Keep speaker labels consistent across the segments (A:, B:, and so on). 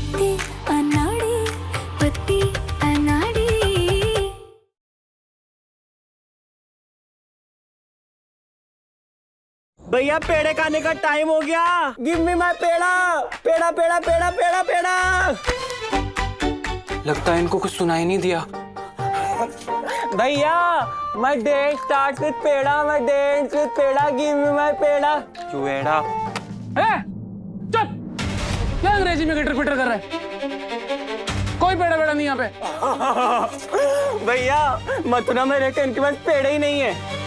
A: पत्ती अनाड़ी, पत्ती अनाड़ी।
B: भैया पेड़े खाने का टाइम हो गया। Give me my peda peda peda peda peda peda.
C: लगता है इनको कुछ सुनाई नहीं दिया।
B: भैया my day starts with peda, my day ends with peda. Give me my peda. चुएड़ा।
C: चुप! क्या अंग्रेजी में गिटर पिटर कर रहा है? कोई पेड़ा पेड़ा नहीं यहाँ पे।
B: भैया मथुरा में रहते इनके पास पेड़े ही नहीं है।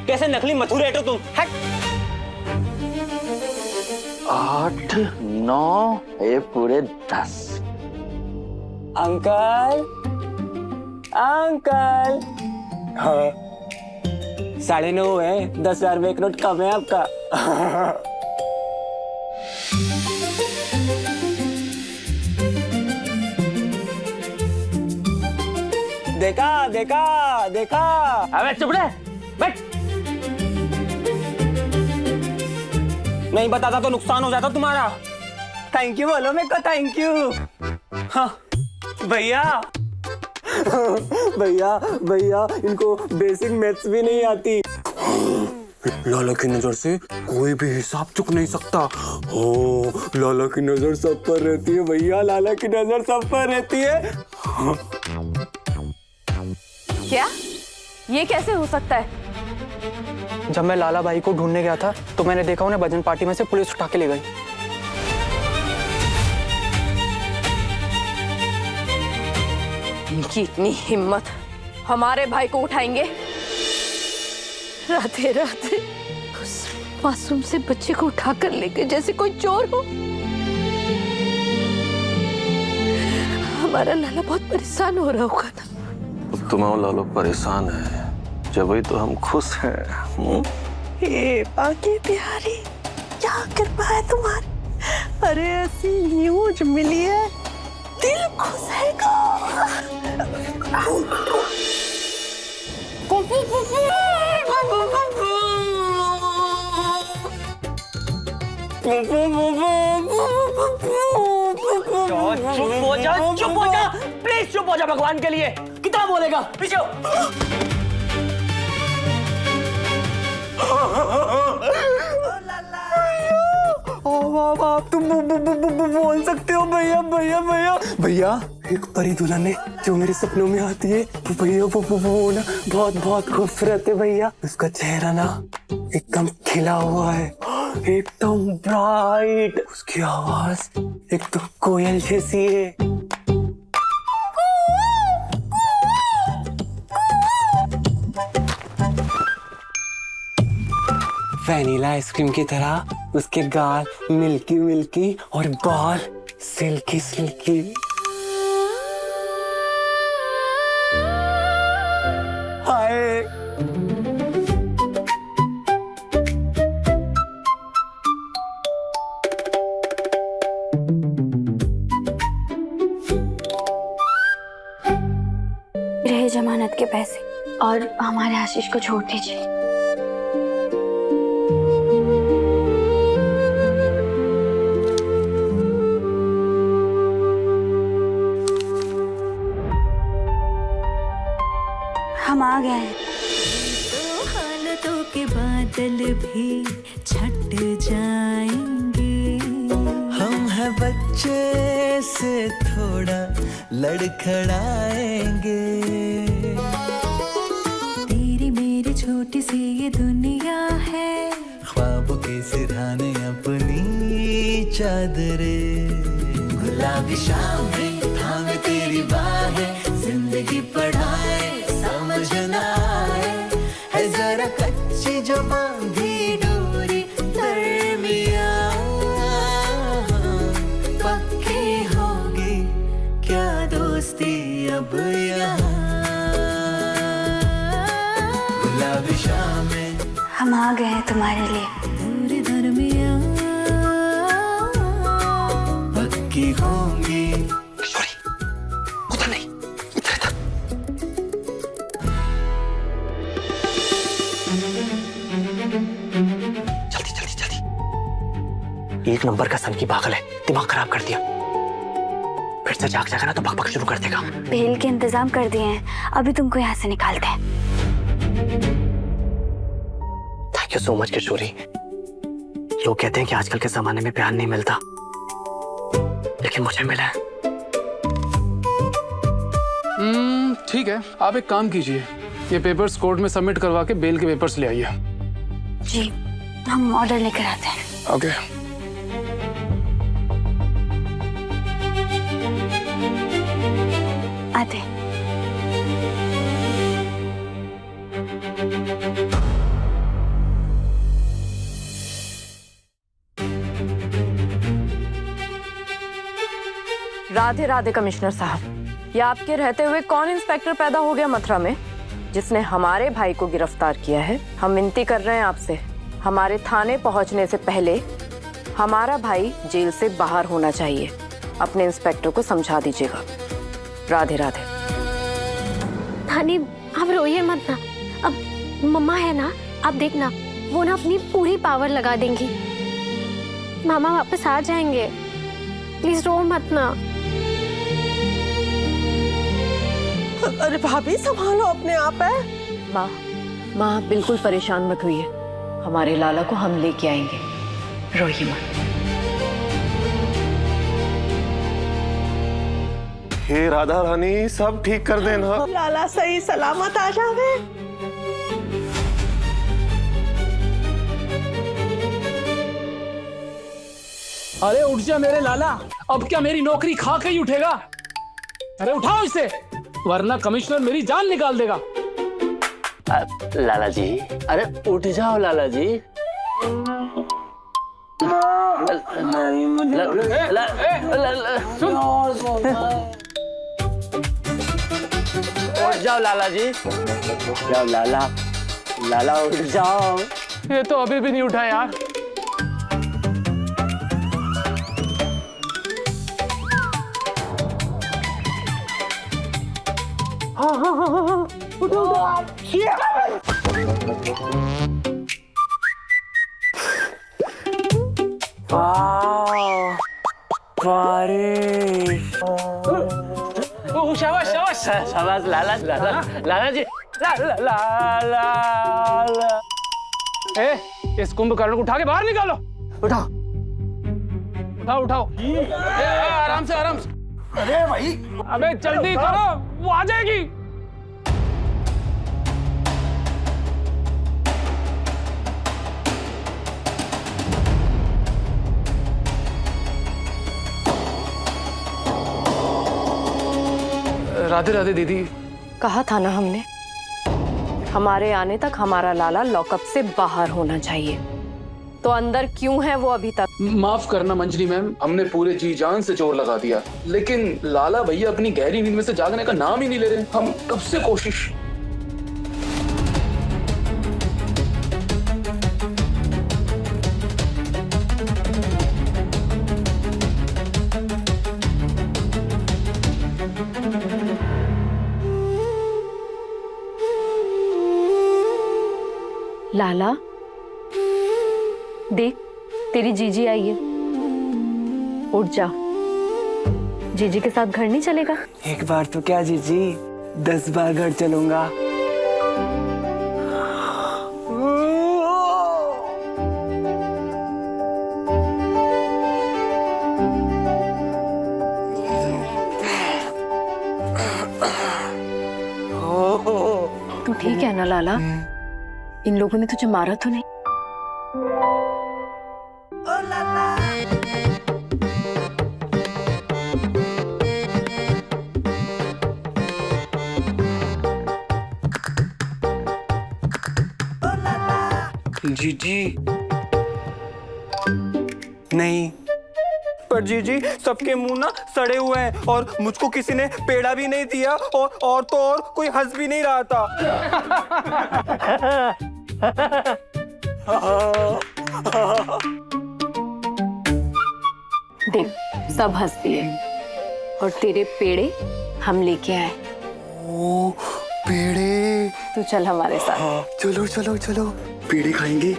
B: कैसे नकली मथुरेटर तुम?
D: 8, 9 ये पूरे 10।
B: Uncle uncle. हाँ 9:30 है। 10,000 में एक नोट कम है आपका। देखा देखा देखा।
D: अबे चुप रह, बैठ।
B: नहीं बताता तो नुकसान हो जाता तुम्हारा। थैंक यू बोलो मेरे को, थैंक यू। हाँ भैया भैया भैया इनको बेसिक मैथ्स भी नहीं आती।
C: लाला की नजर से कोई भी हिसाब चुक नहीं सकता।
B: ओ लाला की नजर सब पर रहती है भैया, लाला की नजर सब पर रहती है।
E: क्या? ये कैसे हो सकता है?
C: जब मैं लाला भाई को ढूंढने गया था तो मैंने देखा उन्हें भजन पार्टी में से पुलिस उठा के ले गई।
E: इनकी इतनी हिम्मत, हमारे भाई को उठाएंगे? राधे राधे, उस मासूम से बच्चे को उठाकर ले गए जैसे कोई चोर हो। हमारा लाला बहुत परेशान हो रहा होगा ना।
D: तुम्हारा लालो परेशान है, जब ही तो हम खुश हैं।
F: हे बाकी प्यारी, क्या कृपा है तुम्हारी। अरे ऐसी न्यूज मिली है, दिल खुश है।
B: चुप हो जा प्लीज, चुप हो जा भगवान के लिए। कितना बोलेगा? पीछे आप तुम बोल सकते हो भैया भैया भैया भैया। एक परी दुल्हन है जो मेरे सपनों में आती है भैया, वो ना बहुत बहुत खूबसूरत है भैया। उसका चेहरा ना एकदम खिला हुआ है, एकदम ब्राइट। उसकी आवाज एक तो कोयल जैसी है। वैनिला आइसक्रीम की तरह उसके गाल मिल्की मिल्की और बाल सिल्की सिल्की। हाय
A: रहे जमानत के पैसे और हमारे आशीष को छोड़ दीजिए। हम आ गए हैं।
G: तो हालतों के बादल भी छट जाएंगे।
H: हम हैं बच्चे से थोड़ा लड़खड़ाएंगे।
G: तेरी मेरी छोटी सी ये दुनिया है,
H: ख्वाबों के सिरहाने अपनी चादरे। गुलाबी शामें थामे तेरी बाहें, जिंदगी पढ़ाए समझना है जरा कच्ची जो बांधी डोरी दरमिया। पक्की होगी क्या दोस्ती अब यहाँ। गुलाबी शामें
A: हम आ गए हैं तुम्हारे लिए।
G: दूर दरमिया
H: पक्की होंगी।
C: उधर नहीं, इधर इधर।
B: जल्दी जल्दी जल्दी। एक नंबर का सन की पागल है। दिमाग खराब कर दिया। फिर से जाग जाएगा ना तो बकबक शुरू कर देगा।
A: बेल के इंतजाम कर दिए हैं, अभी तुमको यहाँ से निकालते हैं।
B: थैंक यू सो मच किशोरी। लोग कहते हैं कि आजकल के जमाने में प्यार नहीं मिलता, लेकिन मुझे मिला है।
C: ठीक है, आप एक काम कीजिए, ये पेपर्स कोर्ट में सबमिट करवा के बेल के पेपर्स ले आइए।
A: जी, हम ऑर्डर लेकर आते हैं।
C: ओके।
A: आते हैं।
F: राधे राधे कमिश्नर साहब, ये आपके रहते हुए कौन इंस्पेक्टर पैदा हो गया मथुरा में जिसने हमारे भाई को गिरफ्तार किया है? हम विनती कर रहे हैं आपसे, हमारे थाने पहुंचने से पहले हमारा भाई जेल से बाहर होना चाहिए। अपने इंस्पेक्टर को समझा दीजिएगा। राधे राधे।
E: थाने आप रोइए मत ना, अब मम्मा है ना, आप देखना वो ना अपनी पूरी पावर लगा देंगी। मामा वापस आ जाएंगे, प्लीज रो मत ना।
F: अरे भाभी संभालो अपने आप है। माँ माँ बिल्कुल परेशान मत होइए, हमारे लाला को हम लेके आएंगे, रोइए मत।
D: हे राधा रानी, सब ठीक कर देना।
F: लाला सही सलामत आ जावे।
C: अरे उठ जा मेरे लाला, अब क्या मेरी नौकरी खा के ही उठेगा? अरे उठाओ इसे, वरना कमिश्नर मेरी जान निकाल देगा।
I: लाला जी, अरे उठ जाओ लाला जी।
C: सुन,
I: उठ जाओ लाला जी, जाओ लाला, लाला उठ जाओ।
C: ये तो अभी भी नहीं उठा यार।
I: शाबाश शाबाश शाबाश लाला लाला लाला जी, ला।
C: इस कुंभकर्ण को उठा के बाहर निकालो।
I: उठाओ
C: उठाओ उठाओ। आराम से आराम से।
I: अरे भाई,
C: अबे जल्दी करो, वो आ जाएगी। राधे राधे दीदी।
F: कहा था ना हमने, हमारे आने तक हमारा लाला लॉकअप से बाहर होना चाहिए। तो अंदर क्यों है वो अभी तक?
C: माफ करना मंजरी मैम, हमने पूरे जी जान से जोर लगा दिया, लेकिन लाला भैया अपनी गहरी नींद में से जागने का नाम ही नहीं ले रहे। हम कब से कोशिश।
F: लाला देख, तेरी जीजी आई है, उठ जा। जीजी के साथ घर नहीं चलेगा?
B: एक बार तो क्या जीजी, 10 बार घर चलूंगा।
F: तू ठीक है ना लाला? इन लोगों ने तुझे मारा तो नहीं?
B: जीजी नहीं,
J: पर जीजी सबके मुंह ना सड़े हुए हैं और मुझको किसी ने पेड़ा भी नहीं दिया और तो और कोई हंस भी नहीं रहा था।
F: देख, सब हंस दिए और तेरे पेड़े हम लेके आए।
B: ओ पेड़े,
F: तू चल हमारे साथ।
B: चलो चलो चलो, पेड़े खाएंगे।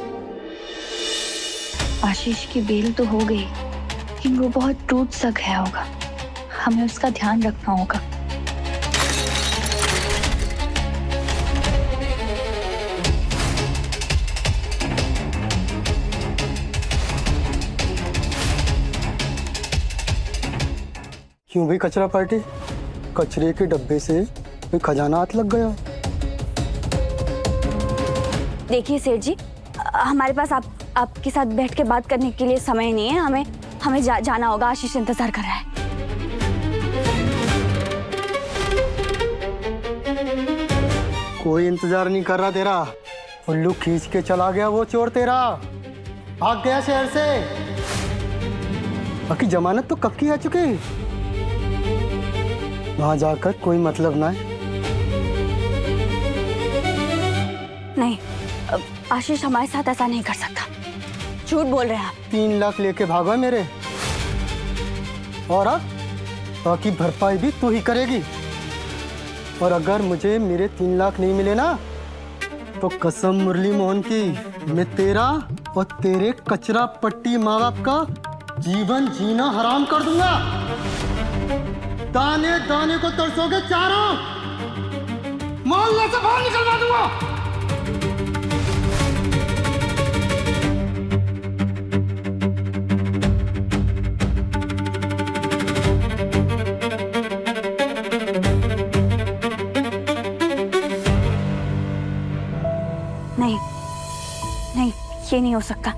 A: आशीष की बेल तो हो गई, लेकिन वो बहुत टूट सा गया होगा, हमें उसका ध्यान रखना होगा।
B: क्यों भी कचरा पार्टी? कचरे के डब्बे से कोई खजाना हाथ लग गया?
A: देखिए सेठ जी, हमारे पास आपके साथ बैठ के बात करने के लिए समय नहीं है। हमें जाना होगा। आशीष इंतजार कर रहा है।
B: कोई इंतजार नहीं कर रहा तेरा। उल्लू खींच के चला गया वो चोर तेरा, भाग गया शहर से। बाकी जमानत तो कब की आ चुकी, वहां जाकर कोई मतलब ना है।
A: नहीं, आशीष हमारे साथ ऐसा नहीं कर सकता। झूठ बोल रहे हैं आप।
B: 3 लाख लेके भागा मेरे, और अब बाकी भरपाई भी तू ही करेगी। और अगर मुझे मेरे 3 लाख नहीं मिले ना, तो कसम मुरली मोहन की, मैं तेरा और तेरे कचरा पट्टी माँ बाप का जीवन जीना हराम कर दूंगा। दाने दाने को तरसोगे चारों, मोहल्ले से बाहर निकलवा दूंगा।
A: नहीं, ये नहीं हो सकता।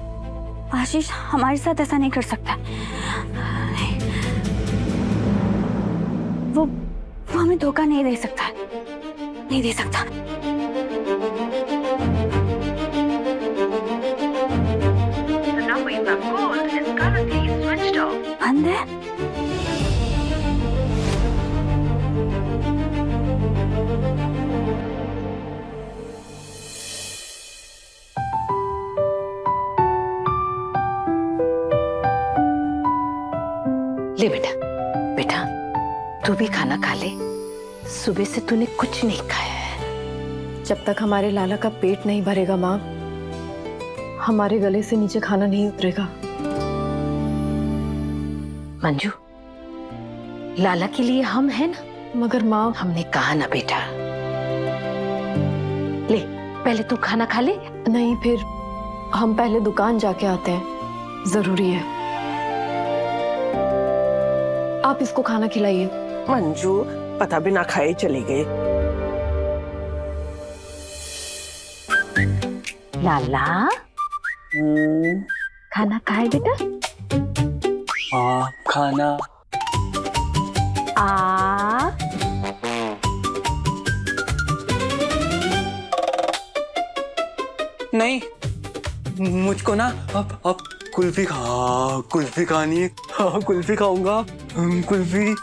A: आशीष हमारे साथ ऐसा नहीं कर सकता। नहीं। वो हमें धोखा नहीं दे सकता, नहीं दे सकता। बंद है।
F: ले बेटा, तू भी खाना खा ले। सुबह से तूने कुछ नहीं खाया है। जब तक हमारे लाला का पेट नहीं भरेगा माँ, हमारे गले से नीचे खाना नहीं उतरेगा। मंजू, लाला के लिए हम हैं ना। मगर माँ, हमने कहा ना बेटा। ले, पहले तू खाना खा ले। नहीं, फिर हम पहले दुकान जाके आते हैं, जरूरी है। आप इसको खाना खिलाइए।
K: मंजू पता भी ना खाए चली गई।
A: लाला, खाना खाए बेटा?
J: हाँ, खाना। नहीं, मुझको ना अब कुल्फी खानी है। हाँ, कुल्फी खाऊंगा। कुल्फी।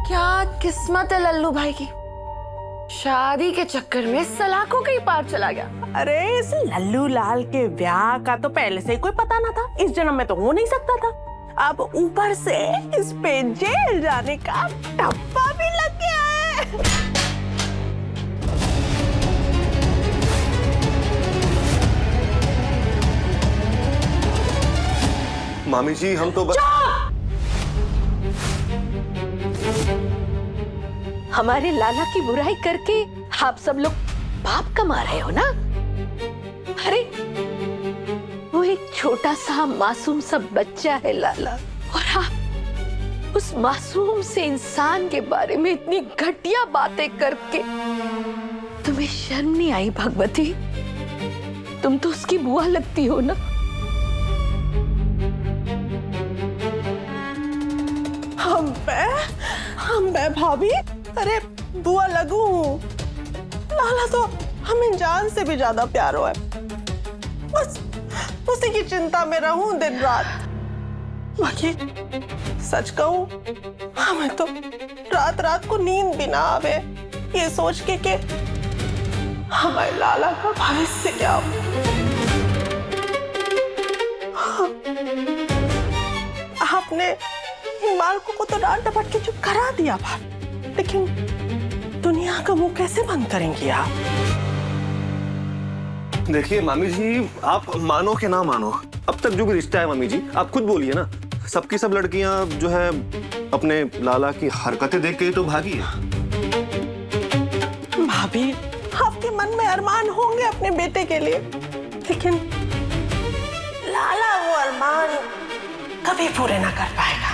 F: क्या किस्मत है लल्लू भाई की, शादी के चक्कर में सलाखों के ही पार चला गया।
K: अरे इस लल्लू लाल के ब्याह का तो पहले से ही कोई पता ना था। इस जन्म में तो हो नहीं सकता था। अब ऊपर से इस पे जेल जाने का टप्पा भी लग गया है।
D: मामी जी, हम तो
F: हमारे लाला की बुराई करके आप सब लोग पाप कमा रहे हो ना। अरे वो एक छोटा सा मासूम सा बच्चा है लाला, और आप उस मासूम से इंसान के बारे में इतनी घटिया बातें करके तुम्हें शर्म नहीं आई भगवती? तुम तो उसकी बुआ लगती हो ना।
K: हम बे भाभी, अरे बुआ लगू हूँ। लाला तो हमें जान से भी ज्यादा प्यारो है। बस उसी की चिंता में रहूं दिन रात। बाकी सच कहूं, हमें तो रात रात को नींद भी ना आवे ये सोच के कि हमारे लाला का भविष्य क्या हो। आपने बालकों को तो डांट डपट के चुप करा दिया बात, लेकिन दुनिया का मुंह कैसे बंद करेंगी आप?
D: देखिए मामी जी, आप मानो कि ना मानो, अब तक जो भी रिश्ता है मामी जी, आप खुद बोलिए ना, सबकी सब लड़कियां जो है अपने लाला की हरकतें देख के तो भागी है।
K: भाभी, आपके मन में अरमान होंगे अपने बेटे के लिए, लेकिन लाला वो अरमान कभी पूरे ना कर पाएगा।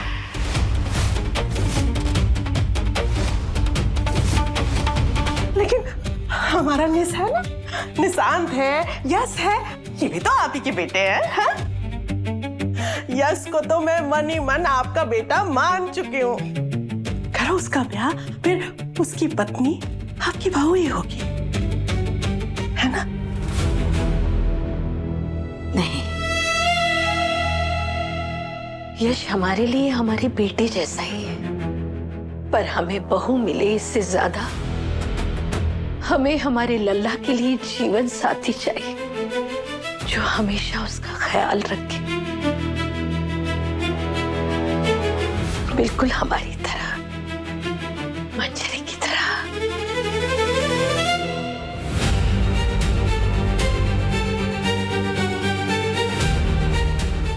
K: लेकिन हमारा निस है ना, निशांत है, यश है, ये भी तो आप ही के बेटे हैं, हाँ? यश को तो मैं मन ही मन आपका बेटा मान चुकी हूँ। करो उसका ब्याह, फिर उसकी पत्नी आपकी बहू ही होगी, है ना?
E: नहीं, यश हमारे लिए हमारी बेटी जैसा ही है, पर हमें बहू मिले इससे ज्यादा हमें हमारे लल्ला के लिए जीवन साथी चाहिए जो हमेशा उसका ख्याल रखे, बिल्कुल हमारी तरह, मंजरी की तरह।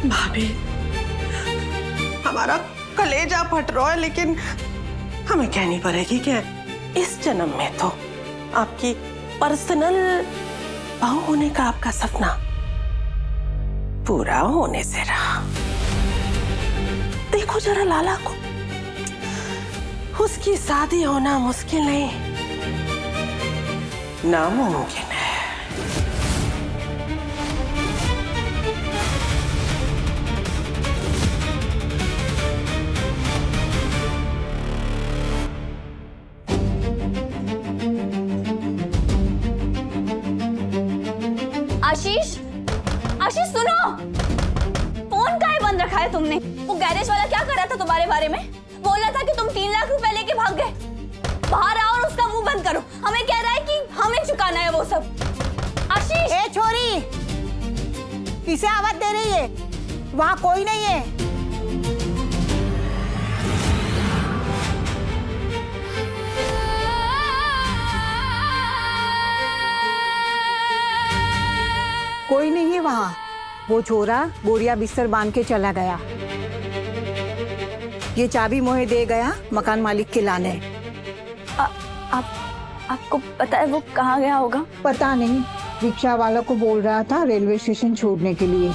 K: भाभी, हमारा कलेजा फट रहा है, लेकिन हमें कहनी पड़ेगी कि इस जन्म में तो आपकी पर्सनल बहू होने का आपका सपना पूरा होने से रहा। देखो जरा लाला को, उसकी शादी होना मुश्किल नहीं, नामुमकिन है।
A: आशीष, आशीष सुनो, फोन काहे बंद रखा है तुमने? वो गैरेज वाला क्या कर रहा था तुम्हारे बारे में? बोल रहा था कि तुम 3 लाख रुपए लेके भाग गए। बाहर आओ और उसका मुंह बंद करो, हमें कह रहा है कि हमें चुकाना है वो सब। आशीष!
L: ए छोरी, किसे आवाज दे रही है? वहाँ कोई नहीं है। कोई नहीं है वहाँ। वो छोरा बोरिया बिस्तर बांध के चला गया। ये चाबी मोहे दे गया मकान मालिक के लाने।
A: आपको पता है वो कहाँ गया होगा?
L: पता नहीं, रिक्शा वाला को बोल रहा था रेलवे स्टेशन छोड़ने के लिए।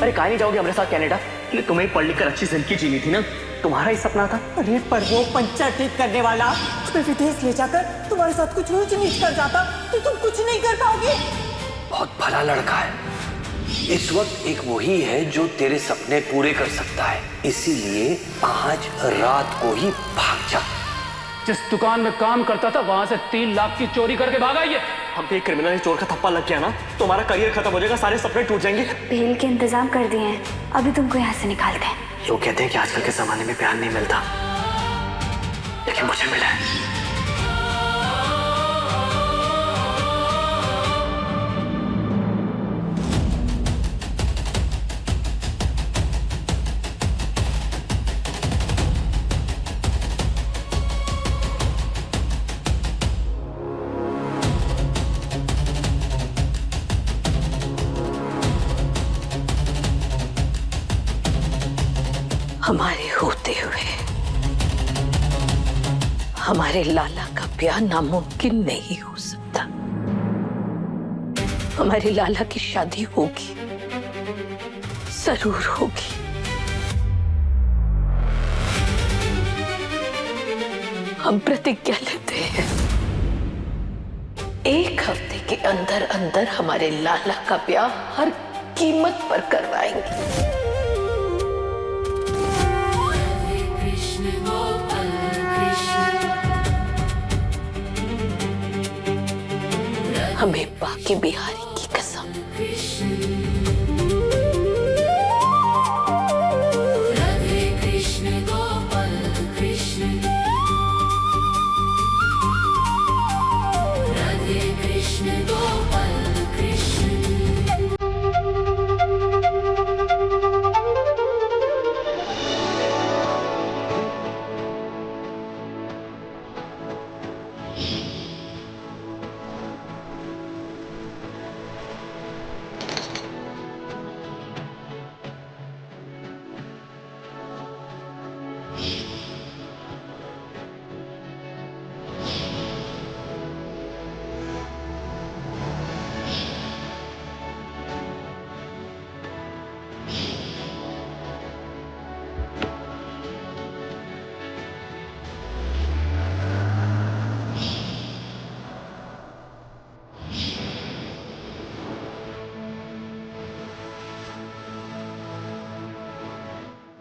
I: अरे कहाँ नहीं जाओगे हमारे साथ कनाडा? तुम्हें पढ़ लिख कर अच्छी जिंदगी जीनी थी ना, तुम्हारा ही सपना था।
L: अरे पर वो पंचर ठीक करने वाला तुम्हें विदेश ले जाकर तुम्हारे साथ कुछ ऊंच नीच कर जाता तो तुम कुछ नहीं कर पाओगे।
M: बहुत भला लड़का है, इस वक्त एक वही है जो तेरे सपने पूरे कर सकता है, इसीलिए आज रात को ही भाग जा।
C: जिस दुकान में काम करता था वहां से 3 लाख की चोरी करके भागा ये।
I: हम पे एक क्रिमिनल चोर का थप्पा लग गया ना, तुम्हारा करियर खत्म हो जाएगा, सारे सपने टूट जाएंगे।
A: बेल के इंतजाम कर दिए हैं, अभी तुमको यहाँ से निकालते हैं।
I: लोग कहते हैं कि आजकल के जमाने में प्यार नहीं मिलता, लेकिन मुझे मिला है।
E: हमारे होते हुए हमारे लाला का ब्याह नामुमकिन नहीं हो सकता। हमारे लाला की शादी होगी, जरूर होगी। हम प्रतिज्ञा लेते हैं, 1 हफ्ते के अंदर अंदर हमारे लाला का ब्याह हर कीमत पर करवाएंगे। हमें बाकी बिहारी की कसम।
H: कृष्ण गोपाल कृष्ण।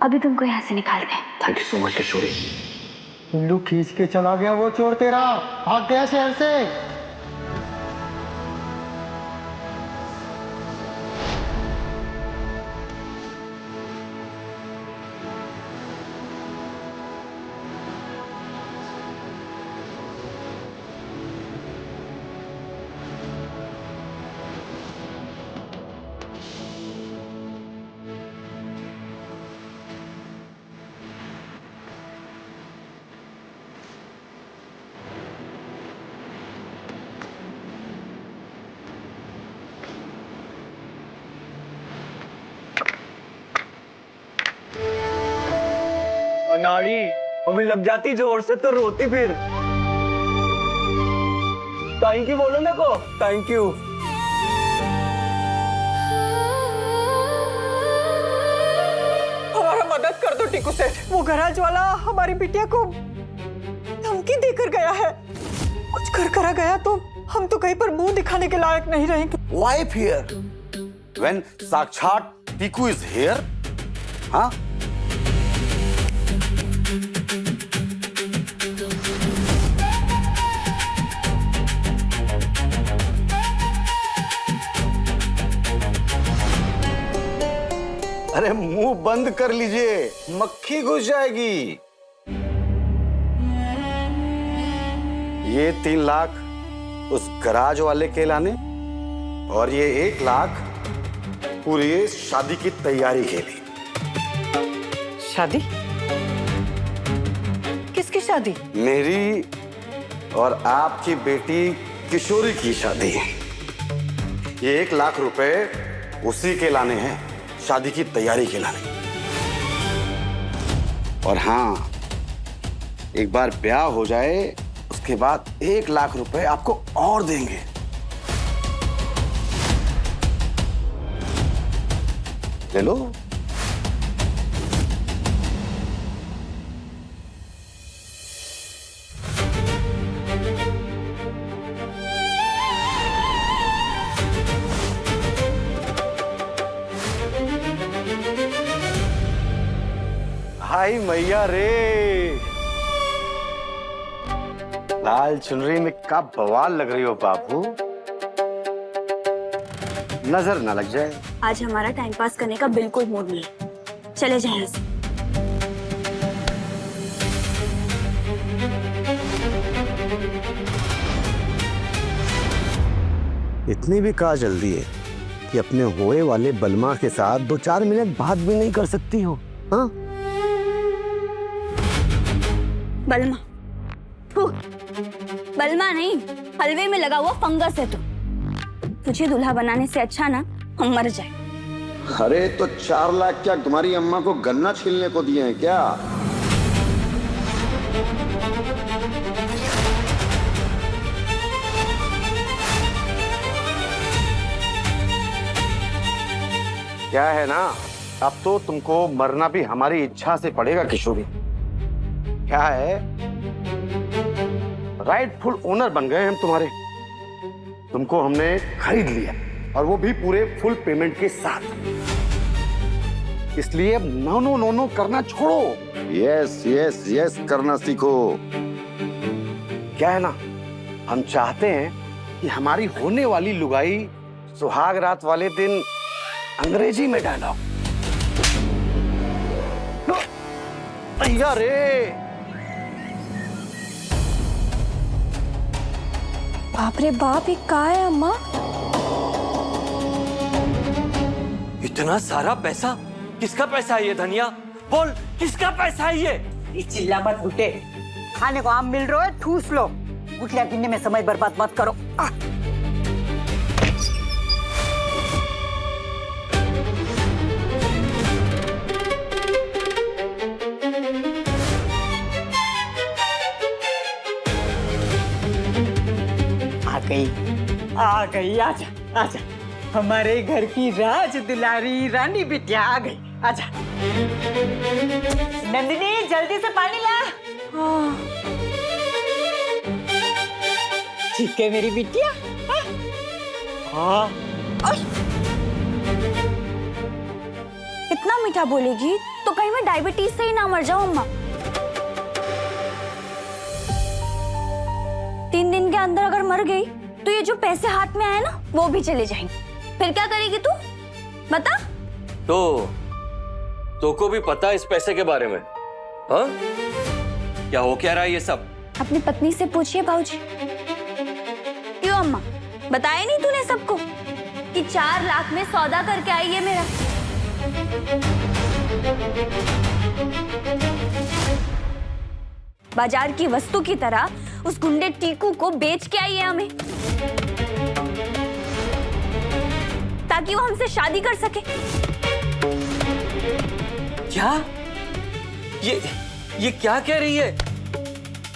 A: अभी तुमको यहाँ से निकालते हैं।
I: थैंक यू सो मच किशोरी।
J: उल्लू खींच के चला गया वो चोर तेरा, भाग गया शहर से। नाड़ी अभी लग जाती जोर से तो रोती फिर। थैंक यू बोलो ना को। Thank you.
K: हमारा मदद कर दो टीकू सेठ। वो गराज वाला हमारी बिटिया को धमकी देकर गया है। कुछ कर करा गया तो हम तो कहीं पर मुंह दिखाने के लायक नहीं रहेंगे।
N: Why fear? When साक्षात टीकू is here? हाँ? अरे मुंह बंद कर लीजिए, मक्खी घुस जाएगी। ये 3 लाख उस गराज वाले के लाने और ये 1 लाख पूरी शादी की तैयारी के लिए।
K: शादी? किसकी शादी?
N: मेरी और आपकी बेटी किशोरी की शादी। ये 1 लाख रुपए उसी के लाने हैं, शादी की तैयारी के लाने। और हाँ, एक बार ब्याह हो जाए उसके बाद 1 लाख रुपए आपको और देंगे। ले लो। हाय मैया रे, लाल चुनरी में क्या बवाल लग रही हो बाबू, नजर ना लग जाए।
A: आज हमारा टाइम पास करने का बिल्कुल मूड नहीं है, चले जाए यहाँ से।
N: इतनी भी कहा जल्दी है कि अपने होए वाले बलमा के साथ 2-4 मिनट बात भी नहीं कर सकती हो? हाँ?
A: बलमा? फू, बलमा नहीं, हलवे में लगा हुआ फंगस है तू। तुझे दूल्हा बनाने से अच्छा ना हम मर जाए।
N: अरे तो 4 लाख क्या तुम्हारी अम्मा को गन्ना छीलने को दिए हैं क्या? क्या है ना, अब तो तुमको मरना भी हमारी इच्छा से पड़ेगा किशोरी। क्या है, राइटफुल ओनर बन गए हम तुम्हारे। तुमको हमने खरीद लिया और वो भी पूरे फुल पेमेंट के साथ। इसलिए अब नो नो नो नो करना छोड़ो, यस यस यस करना सीखो। क्या है ना, हम चाहते हैं कि हमारी होने वाली लुगाई सुहाग रात वाले दिन अंग्रेजी में डायलॉग। भैया रे,
A: बाप रे बाप, ये कहाँ है अम्मा?
M: इतना सारा पैसा? किसका पैसा है ये धनिया? बोल, किसका पैसा है ये?
L: चिल्ला मत बुटे, खाने को आम मिल रहा है, ठूस लो। गुठलिया गिनने में समय बर्बाद मत करो। आ गई, आजा आजा, हमारे घर की राज दुलारी रानी बिटिया आ गई, आजा। नंदिनी जल्दी से पानी ला। ठीक है मेरी बिटिया।
A: इतना मीठा बोलेगी तो कहीं मैं डायबिटीज से ही ना मर जाऊं अम्मा। 3 दिन के अंदर अगर मर गई तो ये जो पैसे हाथ में आए ना वो भी चले जाएंगे। फिर क्या करेगी तू, बता?
M: तो को भी पता है इस पैसे के बारे में? हाँ? क्या हो क्या रहा है ये सब?
A: अपनी पत्नी से पूछिए बाबूजी। क्यों अम्मा, बताया नहीं तूने सबको कि 4 लाख में सौदा करके आई है मेरा? बाजार की वस्तु की तरह उस गुंडे टीकू को बेच के आई है हमें, ताकि वो हमसे शादी कर सके।
M: क्या? ये क्या कह रही है?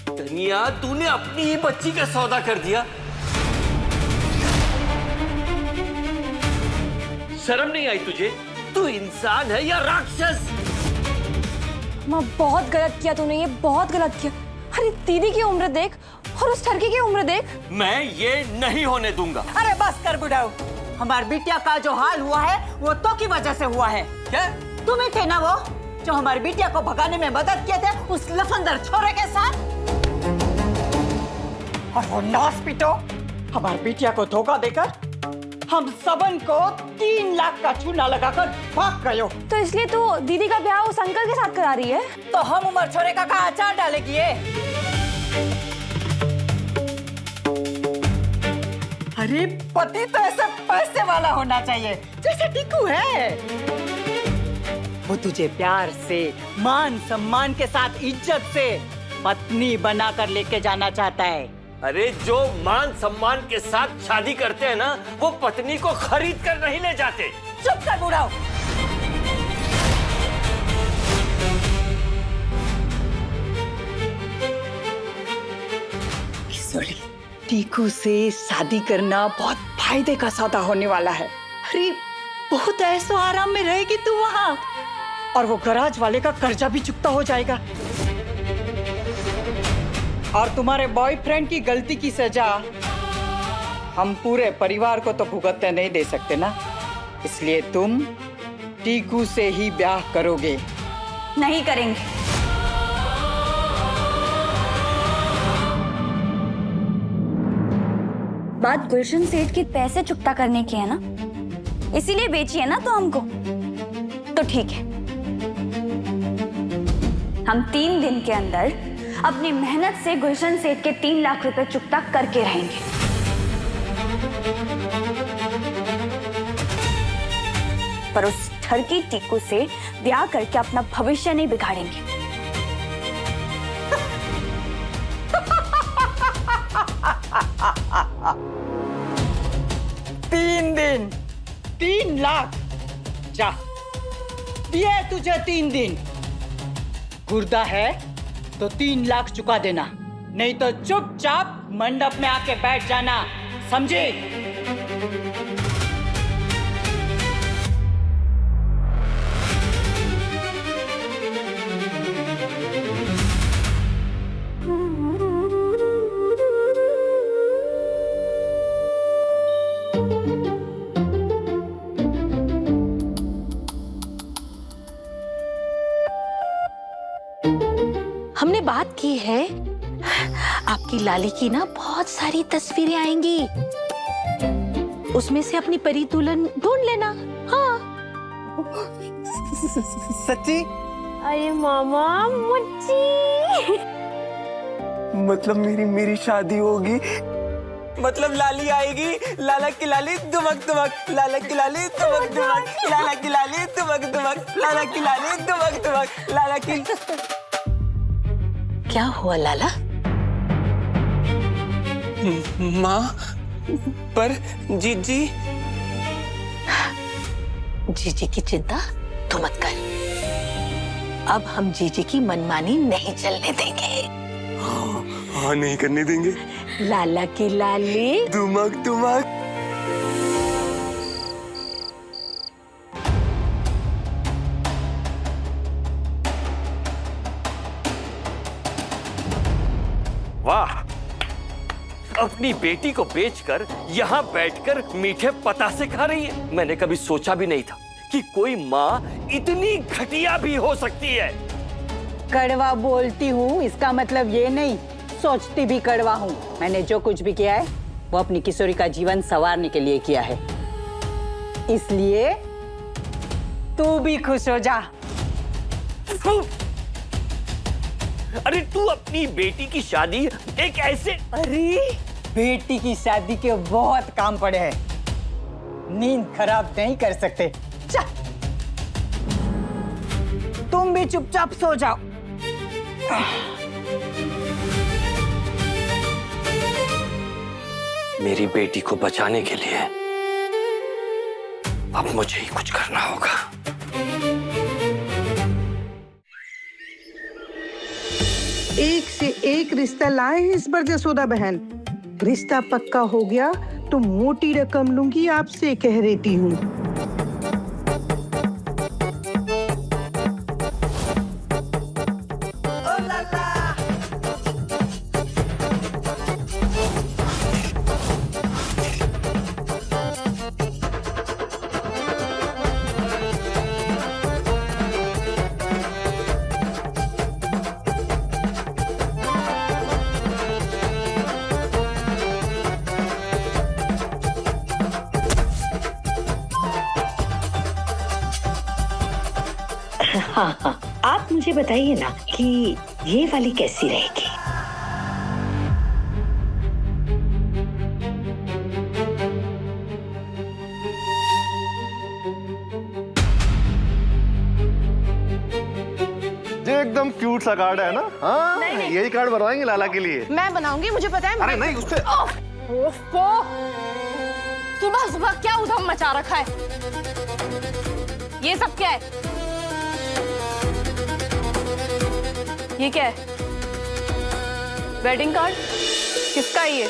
M: धनिया, तूने अपनी ही बच्ची का सौदा कर दिया? शर्म नहीं आई तुझे? तू इंसान है या राक्षस?
A: माँ, बहुत गलत किया तूने, ये बहुत गलत किया। अरे दीदी की उम्र देख और उस लड़के की उम्र देख।
M: मैं ये नहीं होने दूंगा।
L: अरे बस कर बुढ़ाऊ, हमारी बिटिया का जो हाल हुआ है वो तो की वजह से हुआ है।
M: क्या?
L: तुम ही थे ना वो जो हमारी बिटिया को भगाने में मदद किए थे उस लफंदर छोरे के साथ। और वो नास पिटो हमारी बिटिया को धोखा देकर हम सबन को 3 लाख का चूना लगाकर भाग गए।
A: तो इसलिए तू दीदी का ब्याह उस अंकल के साथ करा रही है?
L: तो हम उमर छोरे का कहाँ अचार डालेगी ये? अरे पति तो ऐसा पैसे वाला होना चाहिए जैसे टीकू है। वो तुझे प्यार से, मान सम्मान के साथ, इज्जत से पत्नी बनाकर लेके जाना चाहता है।
M: अरे जो मान सम्मान के साथ शादी करते हैं ना, वो पत्नी को खरीद कर नहीं ले जाते।
L: चुप कर बुढ़ाओ। टीकू से शादी करना बहुत फायदे का सौदा होने वाला है। अरे बहुत ऐसा आराम में रहेगी तू वहाँ, और वो गराज वाले का कर्जा भी चुकता हो जाएगा। और तुम्हारे बॉयफ्रेंड की गलती की सजा हम पूरे परिवार को तो भुगतने नहीं दे सकते ना, इसलिए तुम टीकू से ही ब्याह करोगे।
A: नहीं करेंगे। बात गुलशन सेठ के पैसे चुकता करने की है ना, इसीलिए बेची है ना तो हमको। तो ठीक है, हम 3 दिन के अंदर अपनी मेहनत से गुलशन सेठ के 3 लाख रुपए चुकता करके रहेंगे। पर उस ठरकी टीकू से ब्याह करके अपना भविष्य नहीं बिगाड़ेंगे।
L: तीन दिन 3 लाख, जा दिए तुझे 3 दिन। गुर्दा है तो 3 लाख चुका देना, नहीं तो चुपचाप मंडप में आके बैठ जाना, समझे?
E: हमने बात की है, आपकी लाली की ना बहुत सारी तस्वीरें आएंगी, उसमें से अपनी परी दुल्हन ढूंढ लेना। हाँ।
B: सच्ची?
E: अरे मामा मुच्ची।
B: मतलब मेरी शादी होगी
J: मतलब लाली आएगी, लाला की लाली दुमक दुमक, लाला की लाली दुमक दुमक, लाला की लाली दुमक दुमक, लाला की लाली दुमक दुमक, लाला की।
K: क्या हुआ लाला?
J: माँ, पर जीजी।
K: जीजी की चिंता तू मत कर। अब हम जीजी की मनमानी नहीं चलने देंगे।
B: हाँ, नहीं करने देंगे।
K: लाला की लाली
B: दुमक दुमक।
I: वाह, अपनी बेटी को बेचकर यहाँ बैठकर मीठे पतासे खा रही है। मैंने कभी सोचा भी नहीं था कि कोई माँ इतनी घटिया भी हो सकती है।
L: कड़वा बोलती हूँ इसका मतलब ये नहीं सोचती भी कड़वा हूँ। मैंने जो कुछ भी किया है वो अपनी किशोरी का जीवन संवारने के लिए किया है, इसलिए तू भी खुश हो जा।
I: अरे तू अपनी बेटी की शादी एक ऐसे।
L: अरे बेटी की शादी के बहुत काम पड़े हैं, नींद खराब नहीं कर सकते। चल तुम भी चुपचाप सो जाओ।
M: मेरी बेटी को बचाने के लिए अब मुझे ही कुछ करना होगा।
O: एक से एक रिश्ता लाए हैं इस बार जसोदा बहन। रिश्ता पक्का हो गया तो मोटी रकम लूंगी आपसे, कह देती हूँ।
K: हाँ हाँ, आप मुझे बताइए ना कि ये वाली कैसी रहेगी?
D: ये एकदम क्यूट सा कार्ड है ना? हाँ, यही कार्ड बनवाएंगे लाला के लिए।
E: मैं बनाऊंगी, मुझे पता है।
D: अरे नहीं, उससे
E: सुबह सुबह क्या उधम मचा रखा है? ये सब क्या है?
F: ये क्या है? वेडिंग कार्ड किसका है ये?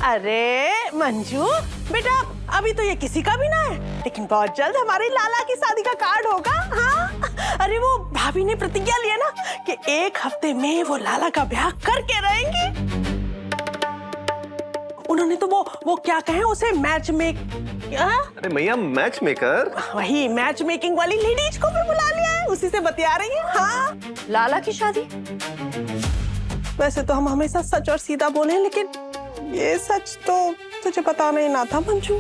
K: अरे मंजू बेटा, अभी तो ये किसी का भी ना है, लेकिन बहुत जल्द हमारी लाला की शादी का कार्ड होगा। हाँ, अरे वो भाभी ने प्रतिज्ञा लिया ना कि 1 हफ्ते में वो लाला का ब्याह करके रहेंगी। उन्होंने तो वो क्या कहे उसे, मैच मेक।
D: अरे मैया, मैच मेकर।
K: वही मैच मेकिंग वाली लेडीज को भी बुला लिया है, उसी से बतिया रही है। हाँ,
F: लाला की शादी?
K: वैसे तो हम हमेशा सच और सीधा बोले, लेकिन ये सच तो तुझे पता नहीं ना था मंजू।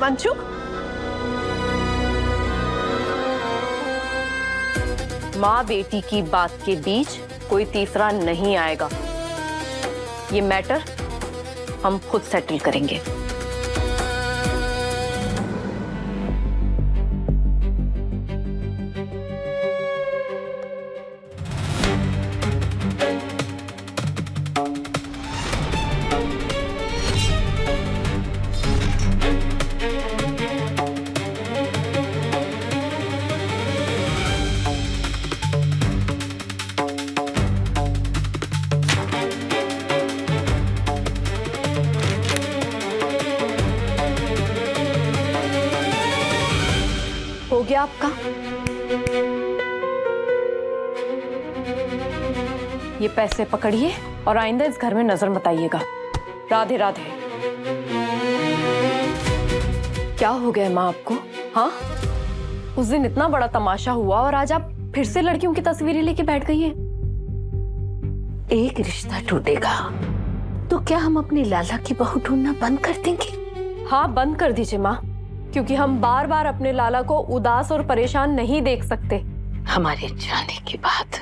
K: मंजू,
F: माँ बेटी की बात के बीच कोई तीसरा नहीं आएगा। ये मैटर हम खुद सेटल करेंगे। हो गया आपका? ये पैसे पकड़िए और आइंदा इस घर में नजर मत आइएगा। राधे राधे। क्या हो गया माँ आपको? हाँ, उस दिन इतना बड़ा तमाशा हुआ और आज आप फिर से लड़कियों की तस्वीरें लेके बैठ गई हैं।
K: एक रिश्ता टूटेगा तो क्या हम अपनी लाला की बहू ढूंढना बंद कर देंगे?
F: हाँ, बंद कर दीजिए माँ, क्योंकि हम बार बार अपने लाला को उदास और परेशान नहीं देख सकते।
K: हमारे जाने के बाद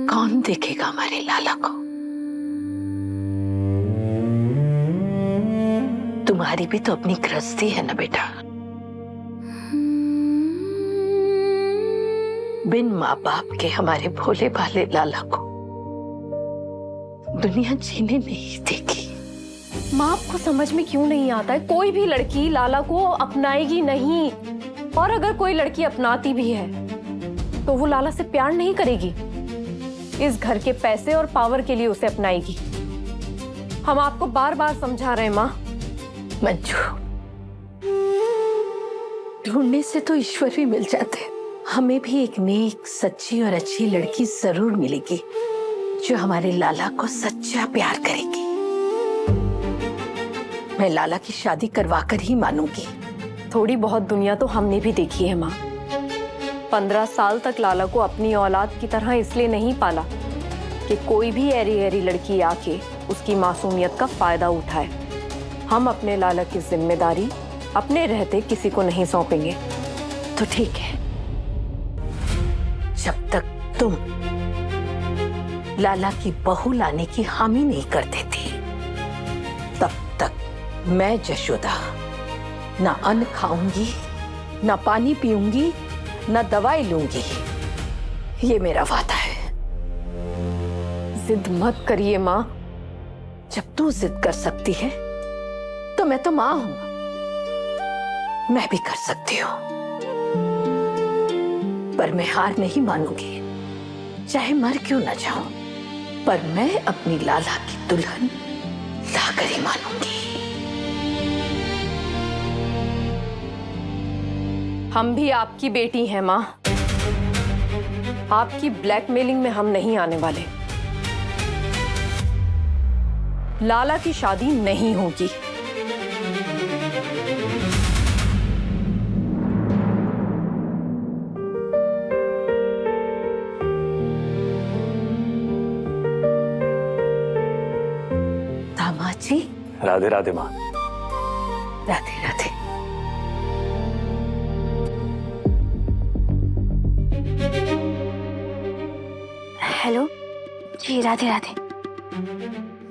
P: कौन देखेगा हमारे लाला को? तुम्हारी भी तो अपनी गृहस्थी है ना बेटा। बिन माँ बाप के हमारे भोले भाले लाला को दुनिया जीने नहीं देगी।
F: माँ, आपको समझ में क्यों नहीं आता है? कोई भी लड़की लाला को अपनाएगी नहीं, और अगर कोई लड़की अपनाती भी है तो वो लाला से प्यार नहीं करेगी, इस घर के पैसे और पावर के लिए उसे अपनाएगी। हम आपको बार बार समझा रहे हैं माँ।
P: मंजू, ढूंढने से तो ईश्वर भी मिल जाते हैं। हमें भी एक नेक, सच्ची और अच्छी लड़की जरूर मिलेगी जो हमारे लाला को सच्चा प्यार करेगी। मैं लाला की शादी करवाकर ही मानूंगी।
F: थोड़ी बहुत दुनिया तो हमने भी देखी है माँ। 15 साल तक लाला को अपनी औलाद की तरह इसलिए नहीं पाला कि कोई भी ऐरी ऐरी लड़की आके उसकी मासूमियत का फायदा उठाए। हम अपने लाला की जिम्मेदारी अपने रहते किसी को नहीं सौंपेंगे।
P: तो ठीक है, जब तक तुम लाला की बहू लाने की हामी नहीं करते थे, तब तक मैं जशोदा ना अन्न खाऊंगी, ना पानी पीऊंगी, ना दवाई लूंगी। ये मेरा वादा है।
F: जिद मत करिए माँ।
P: जब तू जिद कर सकती है तो मैं तो माँ हूं, मैं भी कर सकती हूँ। पर मैं हार नहीं मानूंगी, चाहे मर क्यों ना जाऊं, पर मैं अपनी लाला की दुल्हन लाकर ही मानूंगी।
F: हम भी आपकी बेटी हैं माँ। आपकी ब्लैकमेलिंग में हम नहीं आने वाले। लाला की शादी नहीं होगी।
P: दामाद जी,
M: राधे राधे माँ।
P: राधे राधे।
A: हेलो जी, राधे राधे।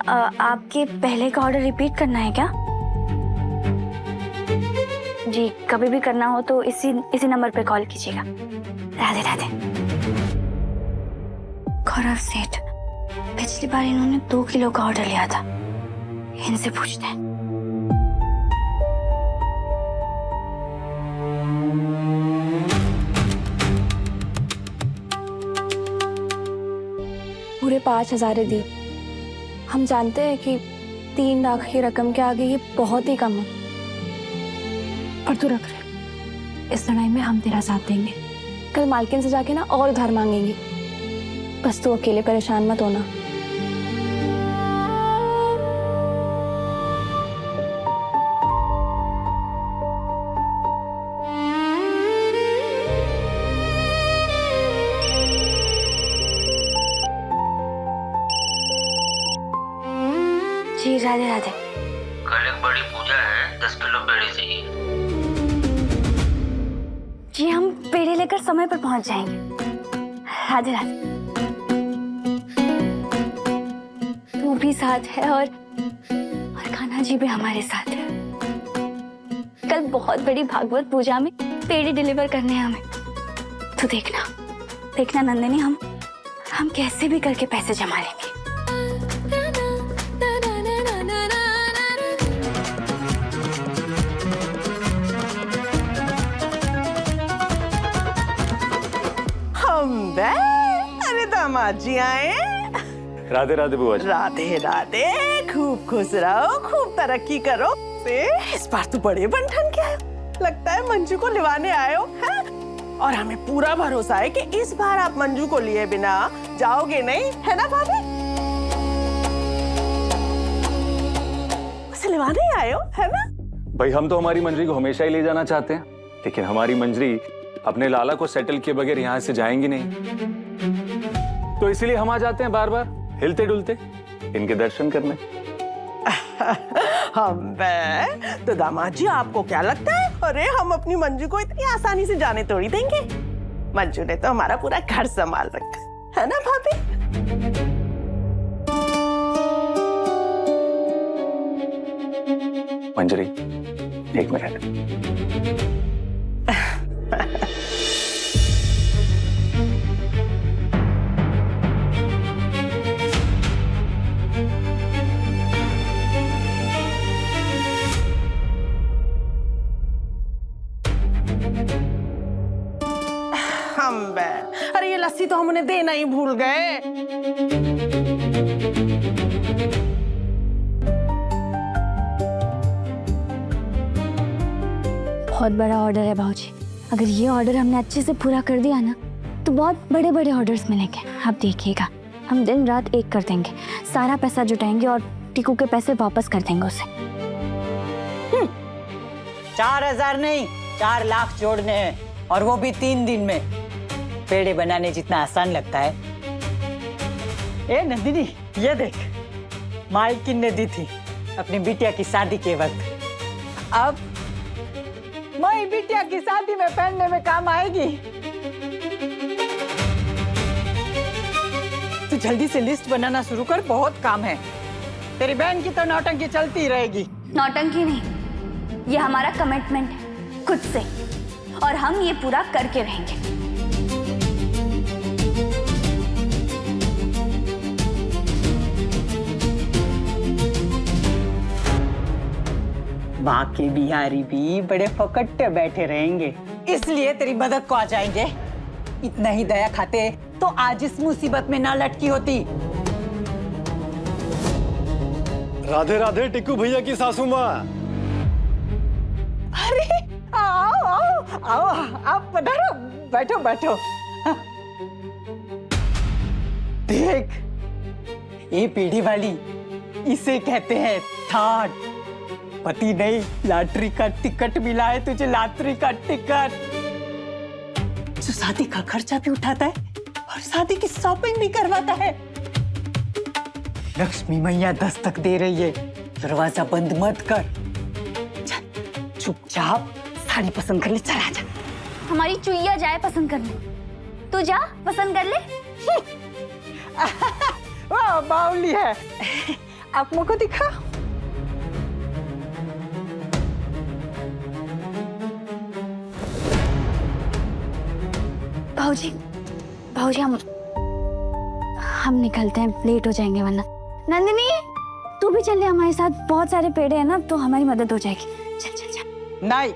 A: आपके पहले का ऑर्डर रिपीट करना है क्या? जी, कभी भी करना हो तो इसी नंबर पे कॉल कीजिएगा। राधे राधे। गौरव सेठ, पिछली बार इन्होंने 2 किलो का ऑर्डर लिया था, इनसे पूछते हैं।
Q: पूरे 5,000 दी। हम जानते हैं कि 3 लाख की रकम के आगे ये बहुत ही कम है, पर तू रख रहे, इस लड़ाई में हम तेरा साथ देंगे। कल मालकिन से जाके ना और उधार मांगेंगे। बस तू अकेले परेशान मत होना।
A: जी, राधे राधे।
R: कल एक बड़ी पूजा है, 10 किलो पेड़े चाहिए।
A: जी, हम पेड़े लेकर समय पर पहुंच जाएंगे। राधे राधे। तू भी साथ है और कान्हा जी भी हमारे साथ है। कल बहुत बड़ी भागवत पूजा में पेड़े डिलीवर करने हैं हमें। तू देखना नंदिनी, हम कैसे भी करके पैसे जमा लेंगे।
K: अरे दामाद जी आए।
M: राधे राधे बुआ जी।
K: राधे राधे। खूब खुश रहो, खूब तरक्की करो। इस बार तो बड़े बंठन के आए, लगता है मंजू को लिवाने आए हो, है? और हमें पूरा भरोसा है कि इस बार आप मंजू को लिए बिना जाओगे नहीं, है ना भाभी? उसे लिवाने ही आए हो, है ना?
M: भाई, हम तो हमारी मंजरी को हमेशा ही ले जाना चाहते हैं, लेकिन हमारी मंजरी अपने लाला को सेटल किए बगैर यहाँ से जाएंगी नहीं, तो इसलिए हम आ जाते हैं बार बार हिलते डुलते इनके दर्शन करने।
K: तो दामाद जी, आपको क्या लगता है? अरे हम अपनी मंजू को इतनी आसानी से जाने थोड़ी देंगे। मंजू ने तो हमारा पूरा घर संभाल रखा है ना भाभी?
M: मंजरी, एक मिनट।
K: अरे ये लस्सी तो हम उन्हें देना ही भूल गए।
Q: बहुत बड़ा ऑर्डर है भाऊजी। अगर ये ऑर्डर हमने अच्छे से पूरा कर दिया ना तो बहुत बड़े बड़े ऑर्डर्स मिलेंगे। आप देखिएगा, हम दिन रात एक कर देंगे, सारा पैसा जुटाएंगे और टीकू के पैसे वापस कर देंगे उसे।
L: 4,000 नहीं, 4 लाख जोड़ने हैं, और वो भी 3 दिन में। पेड़े बनाने जितना आसान लगता है। ए नंदिनी, ये देख, मालकिन ने दी थी अपनी बिटिया की शादी के वक्त। अब माई बिटिया की शादी में पहनने में काम आएगी। तू जल्दी से लिस्ट बनाना शुरू कर, बहुत काम है। तेरी बहन की तो नौटंकी चलती रहेगी।
A: नौटंकी नहीं, ये हमारा कमिटमेंट है खुद से, और हम ये पूरा करके रहेंगे।
L: माँ के बिहारी भी बड़े फकट्टे बैठे रहेंगे, इसलिए तेरी मदद को आ जाएंगे। इतना ही दया खाते तो आज इस मुसीबत में ना लटकी होती।
B: राधे राधे टिक्कू भैया की सासू माँ।
L: अरे आओ आओ आओ, आप पधारो, बैठो बैठो। देख, ये पीढ़ी वाली, इसे कहते हैं थाट। पति नहीं, लॉटरी का टिकट मिला है तुझे, लॉटरी का टिकट, जो शादी का खर्चा भी उठाता है और शादी की शॉपिंग भी करवाता है। लक्ष्मी मैया दस्तक दे रही है, दरवाजा बंद मत कर। चुपचाप साड़ी पसंद कर ले, चला जा।
A: हमारी चुईया जाए पसंद करने, तू जा पसंद कर ले।
L: वाह, बावली है। आप मुझको को दिखा।
Q: भाऊजी, भाऊजी, हम निकलते हैं, लेट हो जाएंगे वरना। नंदिनी, तू भी चल ले हमारे साथ, बहुत सारे पेड़े हैं ना, तो हमारी मदद हो जाएगी। चल चल चल।
L: नहीं।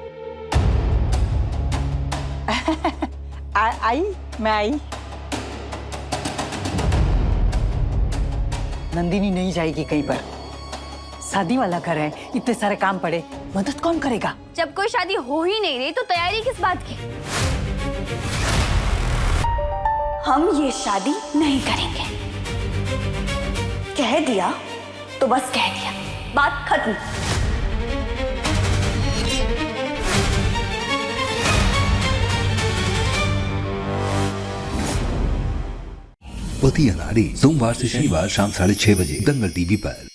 L: आई, मैं आई। नंदिनी नहीं जाएगी कहीं पर, शादी वाला घर है, इतने सारे काम पड़े, मदद कौन करेगा?
A: जब कोई शादी हो ही नहीं रही तो तैयारी किस बात की? हम ये शादी नहीं करेंगे। कह दिया तो बस कह दिया, बात खत्म।
S: पति अनाड़ी, सोमवार से शनिवार शाम 6:30 बजे दंगल टीवी पर।